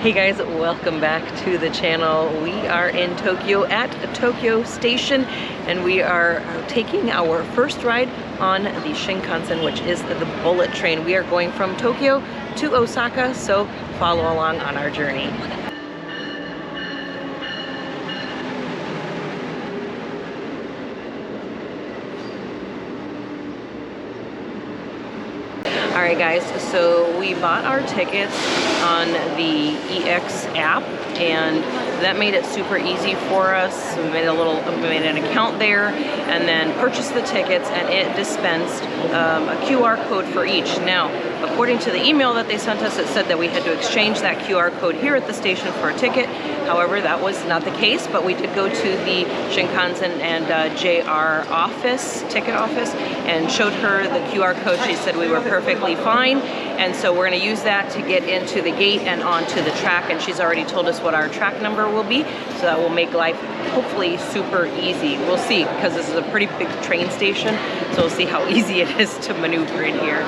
Hey guys, welcome back to the channel. We are in Tokyo at Tokaido Station and we are taking our first ride on the Shinkansen, which is the bullet train. We are going from Tokyo to Osaka, so follow along on our journey. Alright guys, so we bought our tickets on the EX app and that made it super easy for us. We made an account there and then purchased the tickets, and it dispensed a QR code for each. Now, according to the email that they sent us, it said that we had to exchange that QR code here at the station for a ticket. However, that was not the case, but we did go to the Shinkansen and JR office, ticket office, and showed her the QR code. She said we were perfectly fine, and so we're going to use that to get into the gate and onto the track, and she's already told us what our track number will be, so that will make life hopefully super easy. We'll see, because this is a pretty big train station, so we'll see how easy it is to maneuver in here.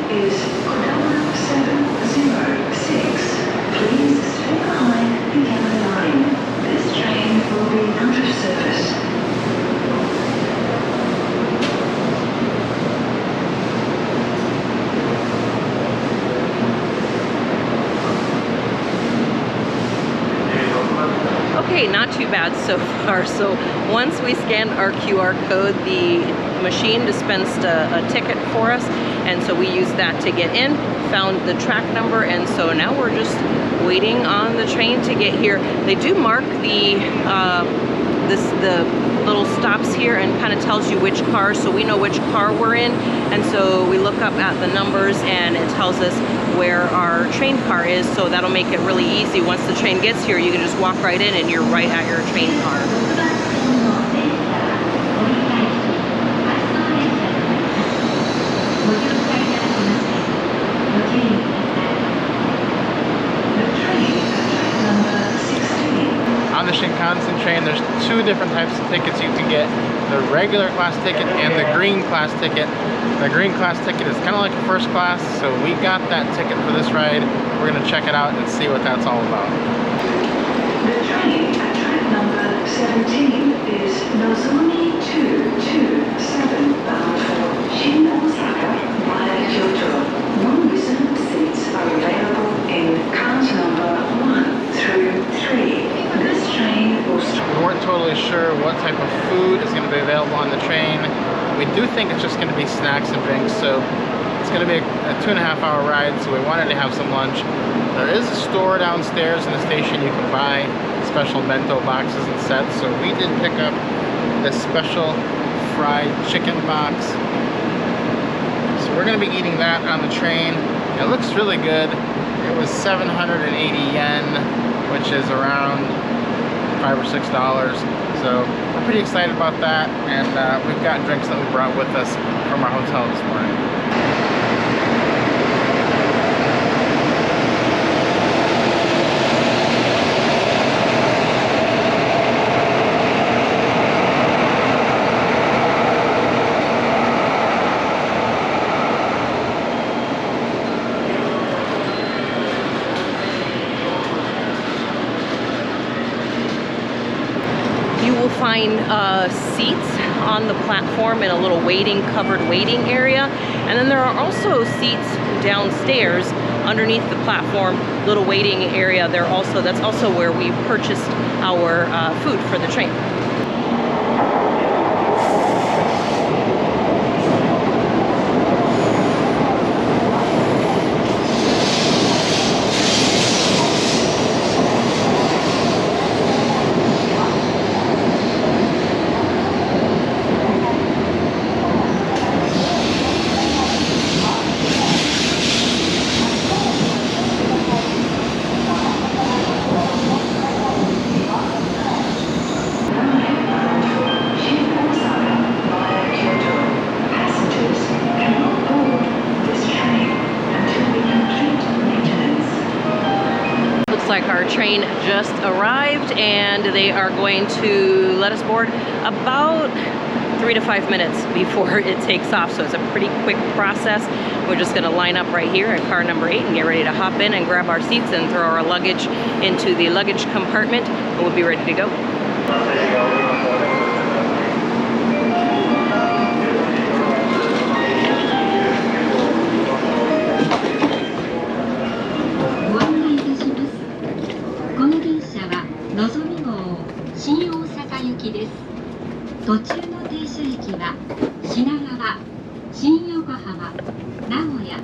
Is Kodama 706. Please stay behind the yellow line. This train will be out of service. Okay, not too bad so far. So once we scanned our QR code, the machine dispensed a ticket for us, and so we used that to get in, found the track number, and so now we're just waiting on the train to get here. They do mark the little stops here and kind of tells you which car, so we know which car we're in, and so we look up at the numbers and it tells us where our train car is, so that'll make it really easy. Once the train gets here, you can just walk right in and you're right at your train car. On the Shinkansen train, there's two different types of tickets you can get. The regular class ticket and the green class ticket. The green class ticket is kind of like a first class, so we got that ticket for this ride. We're going to check it out and see what that's all about. The train at track number 17 is Nozomi 227, bound for Shin Osaka via Kyoto. Non-reserved seats are available in cars number 1 through 3. This train will stop. We weren't totally sure what type of food is going to be available on the train. We do think it's just going to be snacks and drinks, so it's going to be a 2.5-hour ride, so we wanted to have some lunch. There is a store downstairs in the station you can buy special bento boxes and sets, so we did pick up this special fried chicken box. So we're going to be eating that on the train. It looks really good. It was 780 yen, which is around $5 or $6. So we're pretty excited about that, and we've got drinks that we brought with us from our hotel this morning. Find seats on the platform in a little covered waiting area, and then there are also seats downstairs underneath the platform, little waiting area there also. That's also where we purchased our food for the train. like our train just arrived and they are going to let us board about 3 to 5 minutes before it takes off. So it's a pretty quick process. We're just gonna line up right here at car number 8 and get ready to hop in and grab our seats and throw our luggage into the luggage compartment, and we'll be ready to go. Nozomi 号 Shin Osaka 行きです。途中の停車駅は品川、新横浜、名古屋、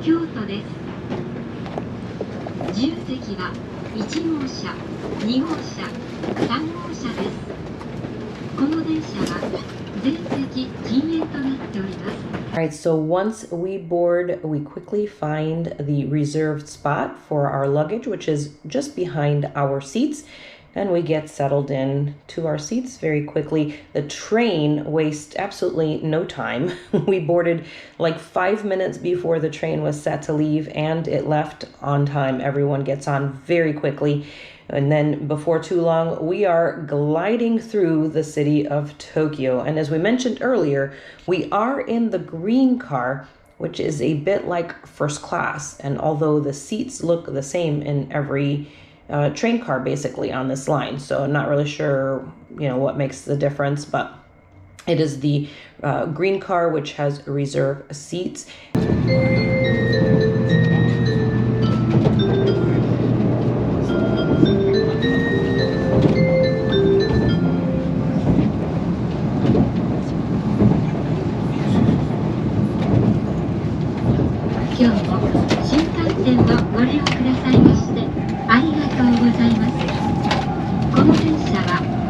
京都です。自由席は1号車、2号車、3号車です。この電車は全席禁煙となっております。Alright, so once we board, we quickly find the reserved spot for our luggage, which is just behind our seats. And we get settled in to our seats very quickly. The train wastes absolutely no time. We boarded like 5 minutes before the train was set to leave, and it left on time. Everyone gets on very quickly. And then before too long, we are gliding through the city of Tokyo. And as we mentioned earlier, we are in the green car, which is a bit like first class. And although the seats look the same in every train car basically on this line, so I'm not really sure what makes the difference, but it is the green car which has reserved seats.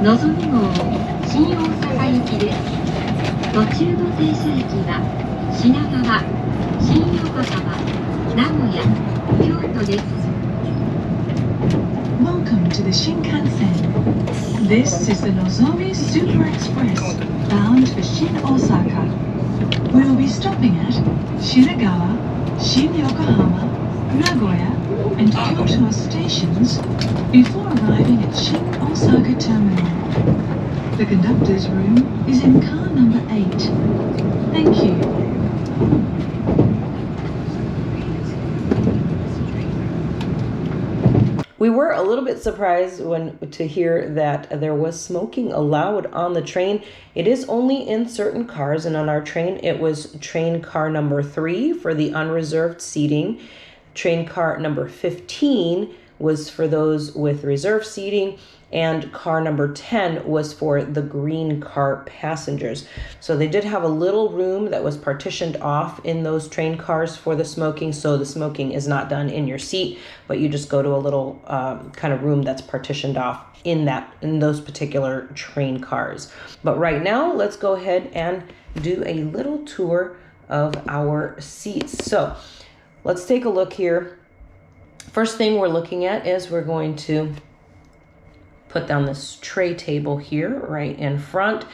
Nozomi 号 Shin Osaka 行きです。途中の停車駅は品川、新横浜、名古屋、京都です。Welcome to the Shinkansen. This is the Nozomi Super Express bound for Shin Osaka. We will be stopping at Shinagawa, Shin Yokohama, Nagoya, and Kyoto stations before arriving at Shin Osaka Terminal. The conductor's room is in car number 8. Thank you. We were a little bit surprised to hear that there was smoking allowed on the train. It is only in certain cars, and on our train it was train car number 3 for the unreserved seating. Train car number 15 was for those with reserved seating, and car number 10 was for the green car passengers. So they did have a little room that was partitioned off in those train cars for the smoking, so the smoking is not done in your seat, but you just go to a little kind of room that's partitioned off in those particular train cars. But right now, let's go ahead and do a little tour of our seats. So let's take a look here. First thing we're looking at is we're going to put down this tray table here right in front,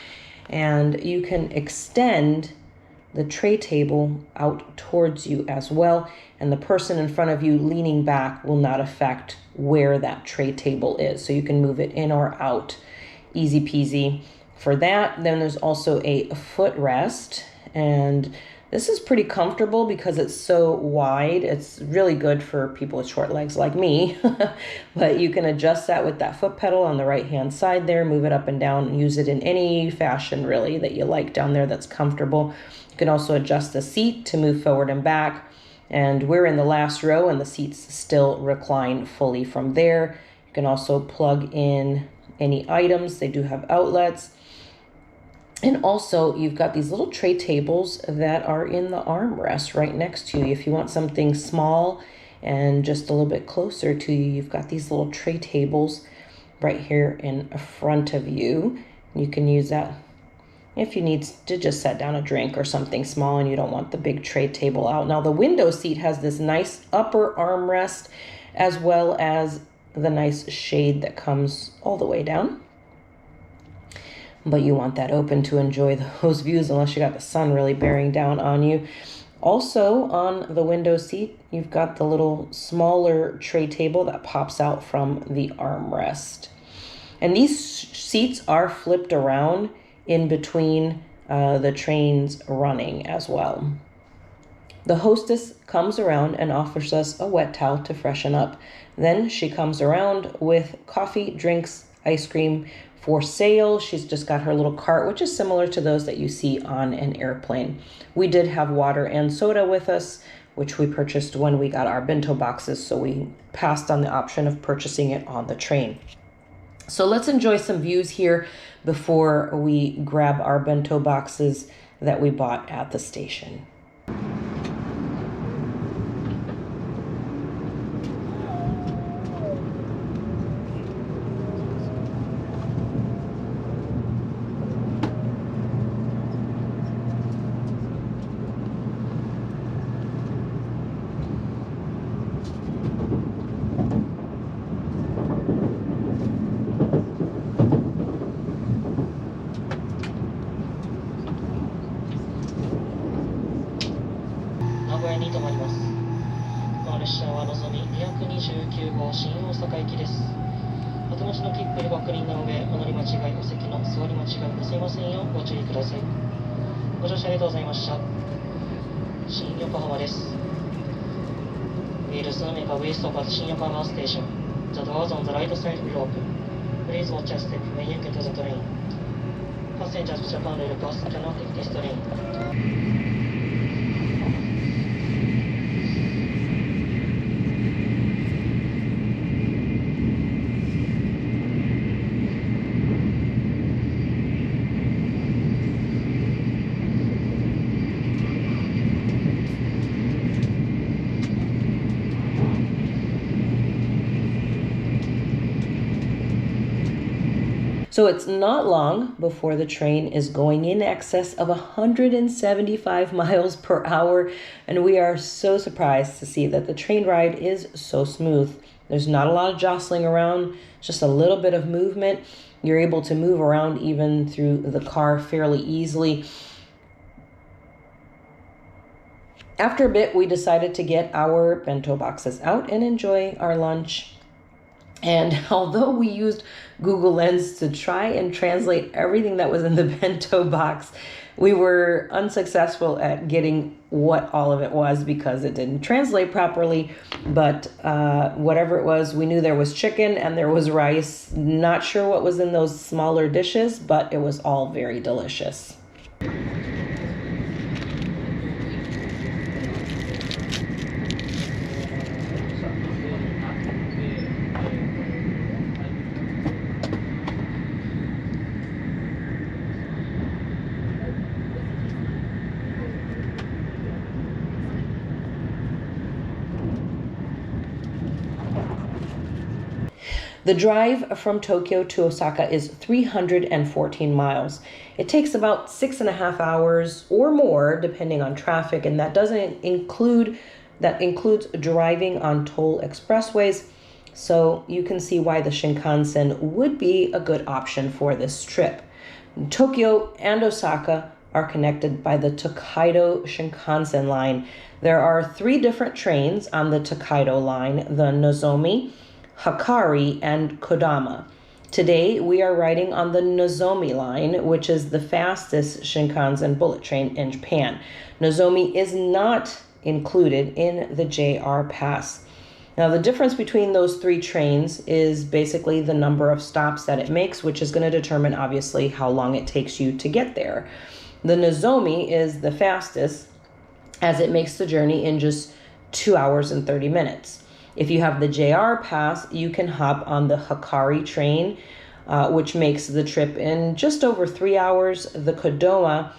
and you can extend the tray table out towards you as well, and the person in front of you leaning back will not affect where that tray table is, so you can move it in or out, easy peasy for that. Then there's also a footrest, and this is pretty comfortable because it's so wide. It's really good for people with short legs like me, but you can adjust that with that foot pedal on the right hand side there, move it up and down, and use it in any fashion really that you like down there that's comfortable. You can also adjust the seat to move forward and back, and we're in the last row and the seats still recline fully from there. You can also plug in any items. They do have outlets. And also, you've got these little tray tables that are in the armrest right next to you. If you want something small and just a little bit closer to you, you've got these little tray tables right here in front of you. You can use that if you need to just set down a drink or something small and you don't want the big tray table out. Now, the window seat has this nice upper armrest as well as the nice shade that comes all the way down. But you want that open to enjoy those views unless you got the sun really bearing down on you. Also on the window seat, you've got the little smaller tray table that pops out from the armrest. And these seats are flipped around in between the trains running as well. The hostess comes around and offers us a wet towel to freshen up. Then she comes around with coffee, drinks, ice cream for sale. She's just got her little cart, which is similar to those that you see on an airplane. We did have water and soda with us, which we purchased when we got our bento boxes, so we passed on the option of purchasing it on the train. So let's enjoy some views here before we grab our bento boxes that we bought at the station. に停まります。この列車はのぞみ229号新大阪行きです。お手持ちの切符にご確認の上、お乗り間違い、お席の座り間違いなさいませんようご注意ください。ご乗車ありがとうございました。新横浜です。We will soon make a way stop at Shin Osaka Station. The doors on the right side will open. Please watch your step when you get to the train. Passengers to Japan Rail bus cannot take this train. So it's not long before the train is going in excess of 175 miles per hour, and we are so surprised to see that the train ride is so smooth. There's not a lot of jostling around, just a little bit of movement. You're able to move around even through the car fairly easily. After a bit, we decided to get our bento boxes out and enjoy our lunch. And although we used Google Lens to try and translate everything that was in the bento box, we were unsuccessful at getting what all of it was because it didn't translate properly. But whatever it was, we knew there was chicken and there was rice. Not sure what was in those smaller dishes, but it was all very delicious. The drive from Tokyo to Osaka is 314 miles. It takes about 6.5 hours or more, depending on traffic, and that includes driving on toll expressways. So you can see why the Shinkansen would be a good option for this trip. Tokyo and Osaka are connected by the Tokaido Shinkansen Line. There are 3 different trains on the Tokaido line: the Nozomi, Hakari, and Kodama. Today, we are riding on the Nozomi line, which is the fastest Shinkansen bullet train in Japan. Nozomi is not included in the JR Pass. Now, the difference between those 3 trains is basically the number of stops that it makes, which is going to determine, obviously, how long it takes you to get there. The Nozomi is the fastest, as it makes the journey in just 2 hours and 30 minutes. If you have the JR Pass, you can hop on the Hakari train, which makes the trip in just over 3 hours. The Kodama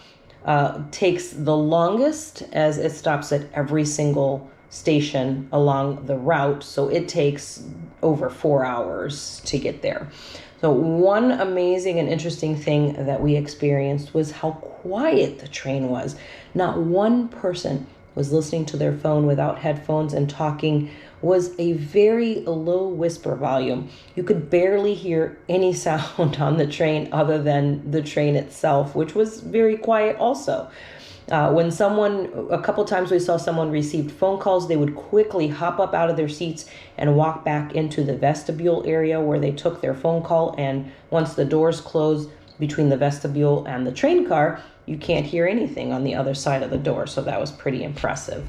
takes the longest, as it stops at every single station along the route, so it takes over 4 hours to get there. So one amazing and interesting thing that we experienced was how quiet the train was. Not one person was listening to their phone without headphones, and talking was a very low whisper volume. You could barely hear any sound on the train other than the train itself, which was very quiet also. When a couple times we saw someone received phone calls, they would quickly hop up out of their seats and walk back into the vestibule area where they took their phone call. And once the doors close between the vestibule and the train car, you can't hear anything on the other side of the door. So that was pretty impressive.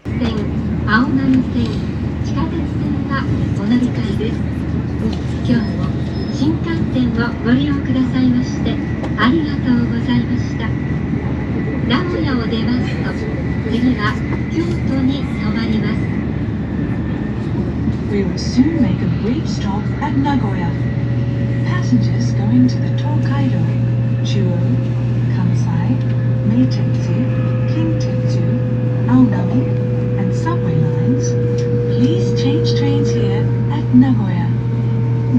青波線、地下鉄線はお乗り換えです。今日も新幹線をご利用くださいましてありがとうございました。名古屋を出ますと、次は京都に停まります。We will soon make a brief stop at Nagoya. Passengers going to the Tokaido, Chuo, Kansai, Meitei, Kintetsu, Aonami, and subway lines, please change trains here at Nagoya.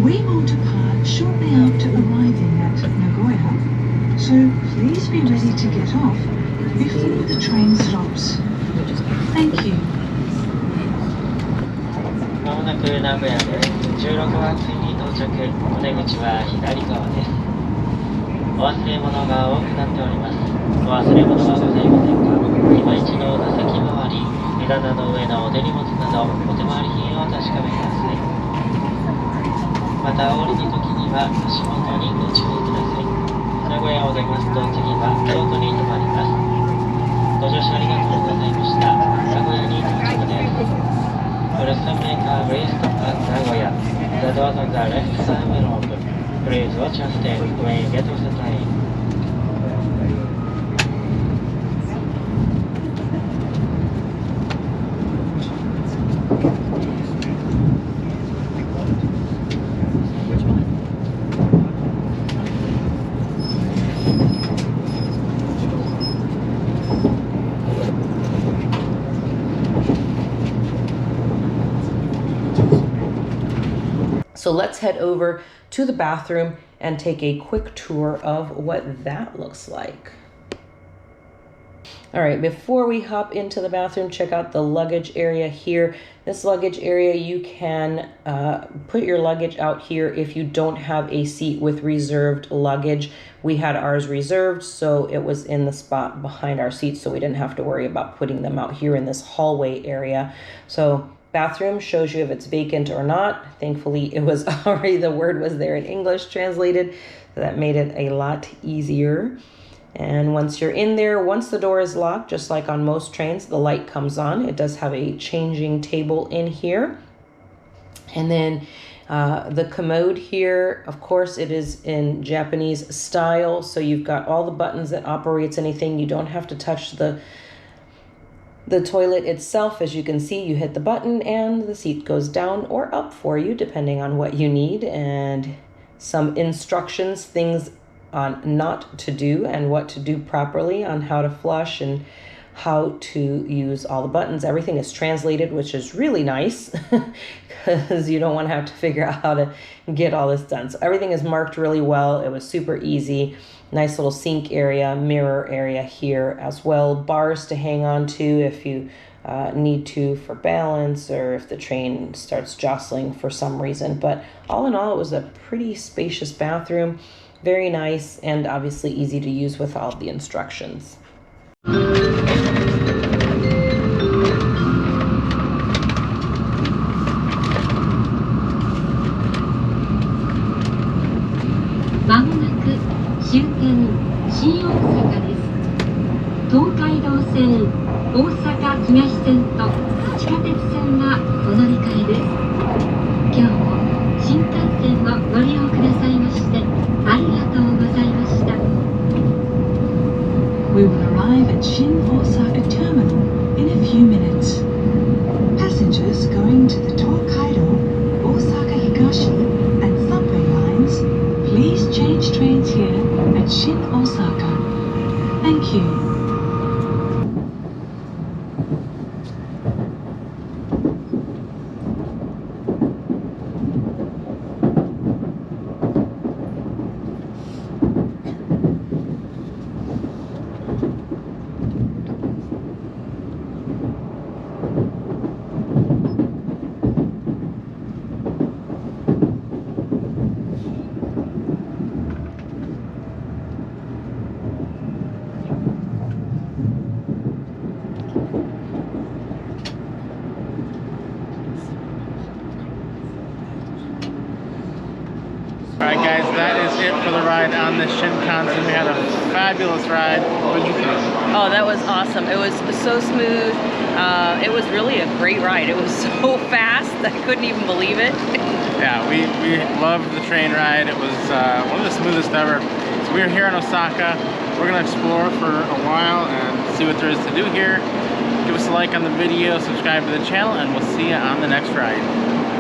We will depart shortly after arriving at Nagoya, so please be ready to get off before the train stops. Thank you. まもなく名古屋で16番線に到着。お出口は左側です。お忘れ物が多くなっております。お忘れ物はございませんか？今一度座席周り、荷棚の上のお手荷物などお手回り品を確かめください。また降りるときには足元にご注意ください。名古屋を出ますと次は京都に停まります。ご乗車ありがとうございました。名古屋に到着です。For the Sunmaker Race Stop at Nagoya, the doors on the left side will open. Please watch your step when you get off the train. So let's head over to the bathroom and take a quick tour of what that looks like. All right, before we hop into the bathroom, check out the luggage area here. This luggage area, you can put your luggage out here if you don't have a seat with reserved luggage. We had ours reserved, so it was in the spot behind our seats, so we didn't have to worry about putting them out here in this hallway area. So bathroom shows you if it's vacant or not. Thankfully, it was already, the word was there in English translated, so that made it a lot easier. And once you're in there, once the door is locked, just like on most trains, the light comes on. It does have a changing table in here. And then the commode here, of course, it is in Japanese style. So you've got all the buttons that operates anything. You don't have to touch the toilet itself. As you can see, you hit the button and the seat goes down or up for you, depending on what you need. And some instructions, things on not to do and what to do properly on how to flush and how to use all the buttons. Everything is translated, which is really nice because you don't want to have to figure out how to get all this done. So everything is marked really well. It was super easy. Nice little sink area, mirror area here as well. Bars to hang on to if you need to for balance or if the train starts jostling for some reason. But all in all, it was a pretty spacious bathroom. Very nice and obviously easy to use with all the instructions. まもなく終点新大阪です。東海道線、大阪東線と地下鉄線はお乗り換えです。今日も新幹線をご利用くださいましてありがとうございました。We will arrive at Shin Osaka Terminal in a few minutes. Passengers going to the Tokaido, Osaka Higashi, and subway lines, please change trains here at Shin Osaka. Thank you. Alright guys, that is it for the ride on the Shinkansen. We had a fabulous ride. What did you think? Oh, that was awesome. It was so smooth. It was really a great ride. It was so fast. I couldn't even believe it. Yeah, we loved the train ride. It was one of the smoothest ever. So we're here in Osaka. We're going to explore for a while and see what there is to do here. Give us a like on the video, subscribe to the channel, and we'll see you on the next ride.